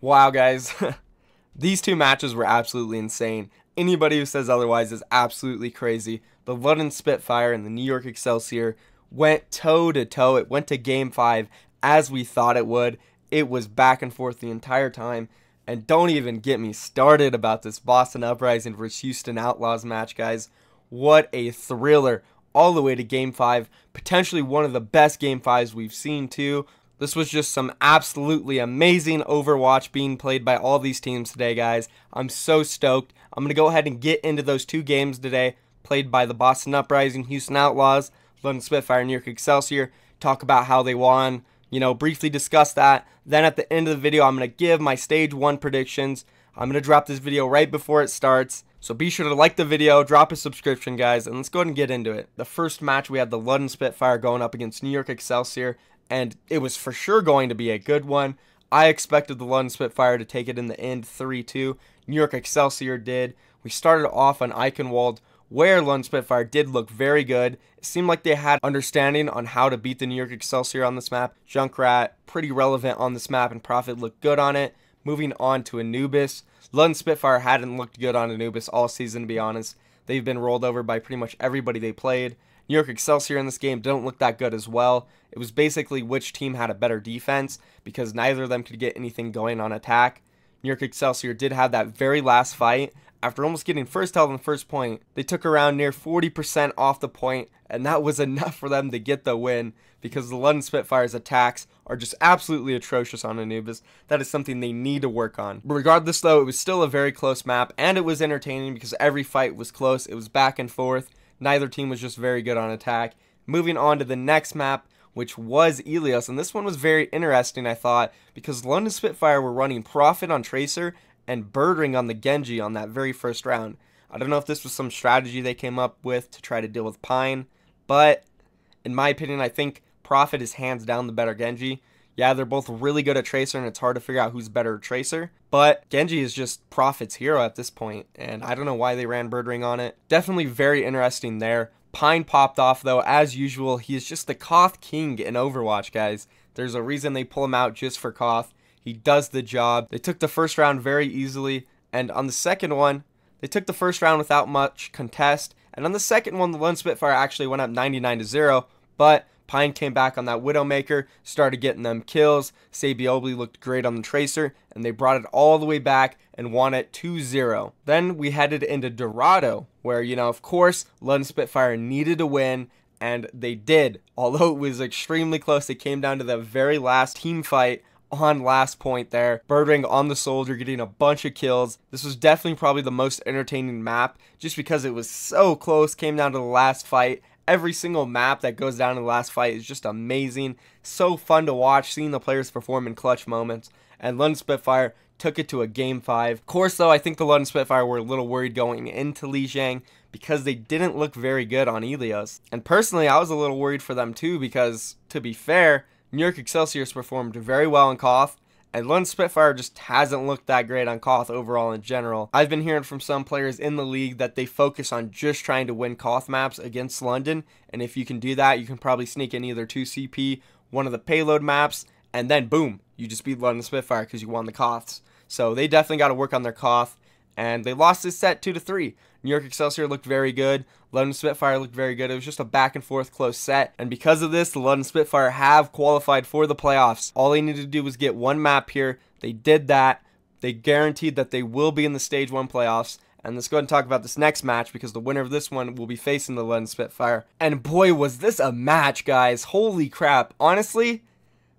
Wow, guys. These two matches were absolutely insane. Anybody who says otherwise is absolutely crazy. The London Spitfire and the New York Excelsior went toe to toe. It went to game 5 as we thought it would. It was back and forth the entire time. And don't even get me started about this Boston Uprising versus Houston Outlaws match, guys. What a thriller all the way to game 5. Potentially one of the best game 5s we've seen too. This was just some absolutely amazing Overwatch being played by all these teams today, guys. I'm so stoked. I'm going to go ahead and get into those two games today, played by the Boston Uprising, Houston Outlaws, London Spitfire, New York Excelsior. Talk about how they won, briefly discuss that. Then at the end of the video, I'm going to give my Stage 1 predictions. I'm going to drop this video right before it starts. So be sure to like the video, drop a subscription, guys, and let's go ahead and get into it. The first match, we had the London Spitfire going up against New York Excelsior, and it was for sure going to be a good one. I expected the London Spitfire to take it in the end 3-2. New York Excelsior did. We started off on Eichenwald, where London Spitfire did look very good. It seemed like they had understanding on how to beat the New York Excelsior on this map. Junkrat, pretty relevant on this map, and Prophet looked good on it. Moving on to Anubis. London Spitfire hadn't looked good on Anubis all season, to be honest. They've been rolled over by pretty much everybody they played. New York Excelsior in this game didn't look that good as well. It was basically which team had a better defense because neither of them could get anything going on attack. New York Excelsior did have that very last fight. After almost getting first held on the first point, they took around near 40% off the point, and that was enough for them to get the win because the London Spitfire's attacks are just absolutely atrocious on Anubis. That is something they need to work on. Regardless, though, it was still a very close map, and it was entertaining because every fight was close. It was back and forth. Neither team was just very good on attack. Moving on to the next map, which was Elios, and this one was very interesting, I thought, because London Spitfire were running Prophet on Tracer and Birdring on the Genji on that very first round. I don't know if this was some strategy they came up with to try to deal with Pine, but in my opinion, I think Prophet is hands down the better Genji. Yeah, they're both really good at Tracer, and it's hard to figure out who's better at Tracer, but Genji is just Prophet's hero at this point, and I don't know why they ran Birdring on it. Definitely very interesting there. Pine popped off, though, as usual. He is just the Koth king in Overwatch, guys. There's a reason they pull him out just for Koth. He does the job. They took the first round very easily, and on the second one, they took the first round without much contest, and on the second one, the Lone Spitfire actually went up 99-0, but Pine came back on that Widowmaker, started getting them kills. Sabiobli looked great on the Tracer, and they brought it all the way back and won it 2-0. Then we headed into Dorado, where, of course, London Spitfire needed to win, and they did. Although it was extremely close, it came down to the very last team fight on last point there. Birdring on the Soldier getting a bunch of kills. This was definitely probably the most entertaining map, just because it was so close, came down to the last fight. Every single map that goes down to the last fight is just amazing. So fun to watch, seeing the players perform in clutch moments. And London Spitfire took it to a game 5. Of course, though, I think the London Spitfire were a little worried going into Lijiang because they didn't look very good on Elios. And personally, I was a little worried for them too because, to be fair, New York Excelsior performed very well in Koth, and London Spitfire just hasn't looked that great on Koth overall in general. I've been hearing from some players in the league that they focus on just trying to win Koth maps against London, and if you can do that, you can probably sneak in either 2 CP, one of the payload maps, and then boom, you just beat London Spitfire because you won the Koths. So they definitely got to work on their Koth, and they lost this set 2-3. New York Excelsior looked very good. London Spitfire looked very good. It was just a back and forth close set. And because of this, the London Spitfire have qualified for the playoffs. All they needed to do was get one map here. They did that. They guaranteed that they will be in the Stage 1 playoffs. And let's go ahead and talk about this next match because the winner of this one will be facing the London Spitfire. And boy, was this a match, guys. Holy crap. Honestly,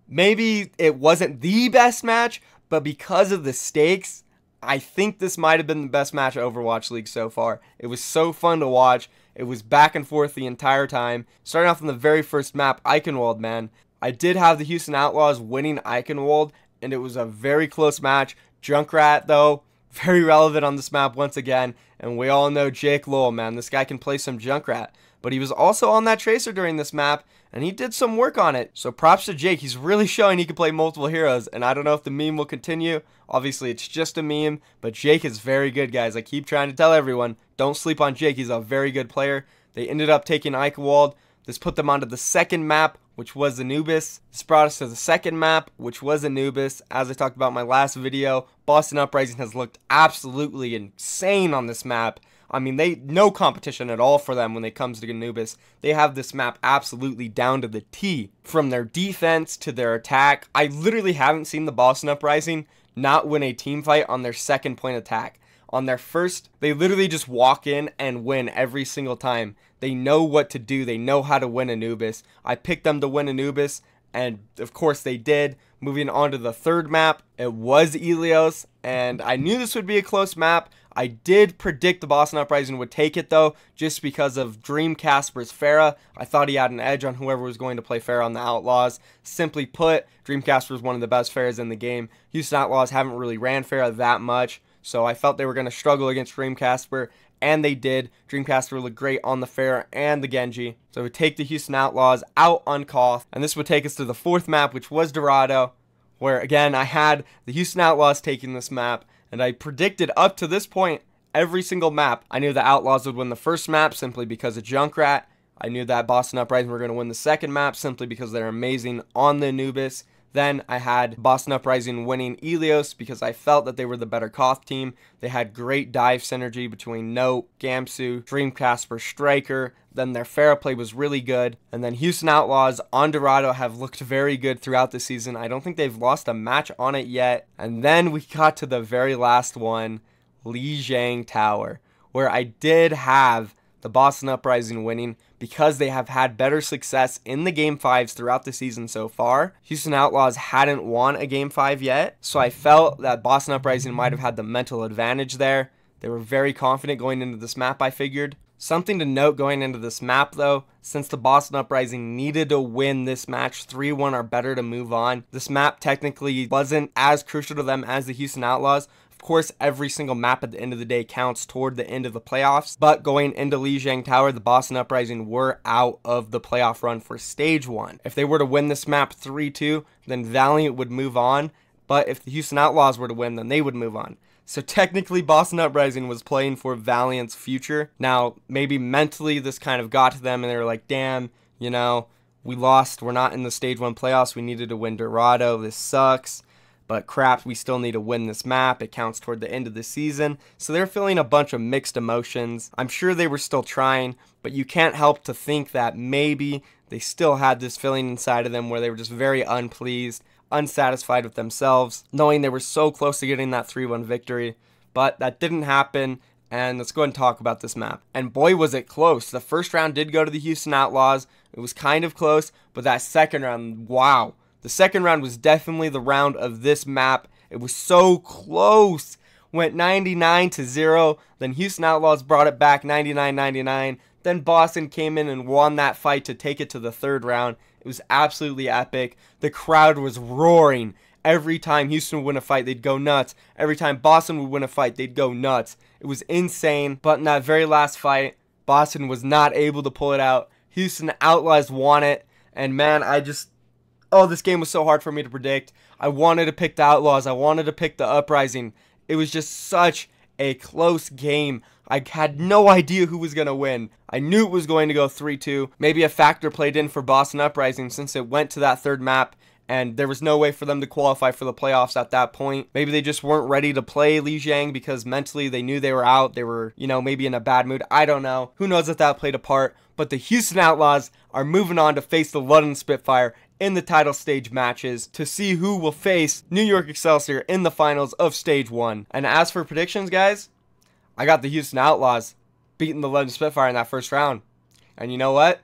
maybe it wasn't the best match, but because of the stakes, I think this might have been the best match of Overwatch League so far. It was so fun to watch. It was back and forth the entire time. Starting off on the very first map, Eichenwald, man. I did have the Houston Outlaws winning Eichenwald, and it was a very close match. Junkrat, though, very relevant on this map once again. And we all know Jake Lowell, man. This guy can play some Junkrat. But he was also on that Tracer during this map, and he did some work on it. So props to Jake. He's really showing he can play multiple heroes, and I don't know if the meme will continue. Obviously, it's just a meme, but Jake is very good, guys. I keep trying to tell everyone, don't sleep on Jake. He's a very good player. They ended up taking Eichenwald. This put them onto the second map, which was Anubis. This brought us to the second map, which was Anubis. As I talked about in my last video, Boston Uprising has looked absolutely insane on this map. I mean, no competition at all for them when it comes to Anubis. They have this map absolutely down to the T. From their defense to their attack, I literally haven't seen the Boston Uprising not win a team fight on their second point attack. On their first, they literally just walk in and win every single time. They know what to do. They know how to win Anubis. I picked them to win Anubis, and of course they did. Moving on to the third map, it was Ilios, and I knew this would be a close map. I did predict the Boston Uprising would take it, though, just because of Dream Casper's Pharah. I thought he had an edge on whoever was going to play Pharah on the Outlaws. Simply put, Dream Casper is one of the best Pharahs in the game. Houston Outlaws haven't really ran Pharah that much, so I felt they were going to struggle against Dream Casper, and they did. Dream Casper looked great on the Pharah and the Genji. So we take the Houston Outlaws out on Koth, and this would take us to the fourth map, which was Dorado, where, again, I had the Houston Outlaws taking this map, and I predicted up to this point every single map. I knew the Outlaws would win the first map simply because of Junkrat. I knew that Boston Uprising were going to win the second map simply because they're amazing on the Anubis. Then I had Boston Uprising winning Ilios because I felt that they were the better Koth team. They had great dive synergy between Note, Gamsu, Dream Casper, Striker. Then their Pharah play was really good. And then Houston Outlaws on Dorado have looked very good throughout the season. I don't think they've lost a match on it yet. And then we got to the very last one, Lijiang Tower, where I did have the Boston Uprising winning because they have had better success in the Game 5s throughout the season so far. Houston Outlaws hadn't won a Game 5 yet, so I felt that Boston Uprising might have had the mental advantage there. They were very confident going into this map, I figured. Something to note going into this map, though, since the Boston Uprising needed to win this match 3-1 or better to move on, this map technically wasn't as crucial to them as the Houston Outlaws. Of course, every single map at the end of the day counts toward the end of the playoffs, but going into Lijiang Tower, the Boston Uprising were out of the playoff run for Stage 1. If they were to win this map 3-2, then Valiant would move on, but if the Houston Outlaws were to win, then they would move on. So technically, Boston Uprising was playing for Valiant's future. Now, maybe mentally this kind of got to them, and they were like, damn, you know, we lost. We're not in the Stage 1 playoffs. We needed to win Dorado. This sucks. But crap, we still need to win this map. It counts toward the end of the season. So they're feeling a bunch of mixed emotions. I'm sure they were still trying, but you can't help to think that maybe they still had this feeling inside of them where they were just very unpleased, unsatisfied with themselves, knowing they were so close to getting that 3-1 victory. But that didn't happen, and let's go ahead and talk about this map. And boy, was it close. The first round did go to the Houston Outlaws. It was kind of close, but that second round, wow. The second round was definitely the round of this map. It was so close. Went 99-0. Then Houston Outlaws brought it back 99-99. Then Boston came in and won that fight to take it to the third round. It was absolutely epic. The crowd was roaring. Every time Houston would win a fight, they'd go nuts. Every time Boston would win a fight, they'd go nuts. It was insane. But in that very last fight, Boston was not able to pull it out. Houston Outlaws won it. And man, this game was so hard for me to predict. I wanted to pick the Outlaws. I wanted to pick the Uprising. It was just such a close game. I had no idea who was going to win. I knew it was going to go 3-2. Maybe a factor played in for Boston Uprising since it went to that third map and there was no way for them to qualify for the playoffs at that point. Maybe they just weren't ready to play Lijiang because mentally they knew they were out. They were, maybe in a bad mood. I don't know. Who knows if that played a part. But the Houston Outlaws are moving on to face the London Spitfire in the title stage matches to see who will face New York Excelsior in the finals of Stage 1. And as for predictions, guys, I got the Houston Outlaws beating the London Spitfire in that first round. And you know what?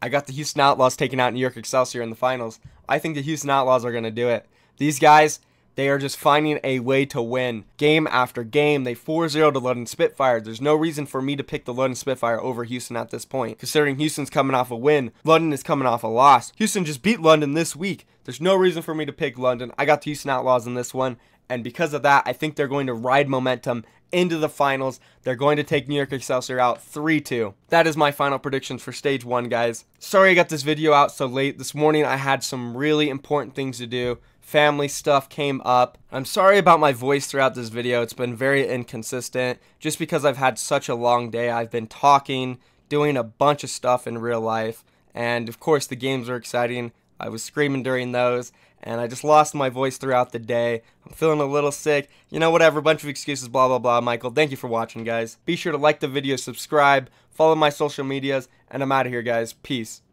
I got the Houston Outlaws taking out New York Excelsior in the finals. I think the Houston Outlaws are going to do it. These guys, they are just finding a way to win. Game after game, they 4-0 to London Spitfire. There's no reason for me to pick the London Spitfire over Houston at this point, considering Houston's coming off a win. London is coming off a loss. Houston just beat London this week. There's no reason for me to pick London. I got the Houston Outlaws in this one, and because of that, I think they're going to ride momentum into the finals. They're going to take New York Excelsior out 3-2. That is my final predictions for Stage 1, guys. Sorry I got this video out so late. This morning I had some really important things to do. Family stuff came up. I'm sorry about my voice throughout this video. It's been very inconsistent just because I've had such a long day. I've been talking, doing a bunch of stuff in real life, and of course the games were exciting. I was screaming during those, and I just lost my voice throughout the day. I'm feeling a little sick. You know, whatever, bunch of excuses, blah, blah, blah. Michael, thank you for watching, guys. Be sure to like the video, subscribe, follow my social medias, and I'm out of here, guys. Peace.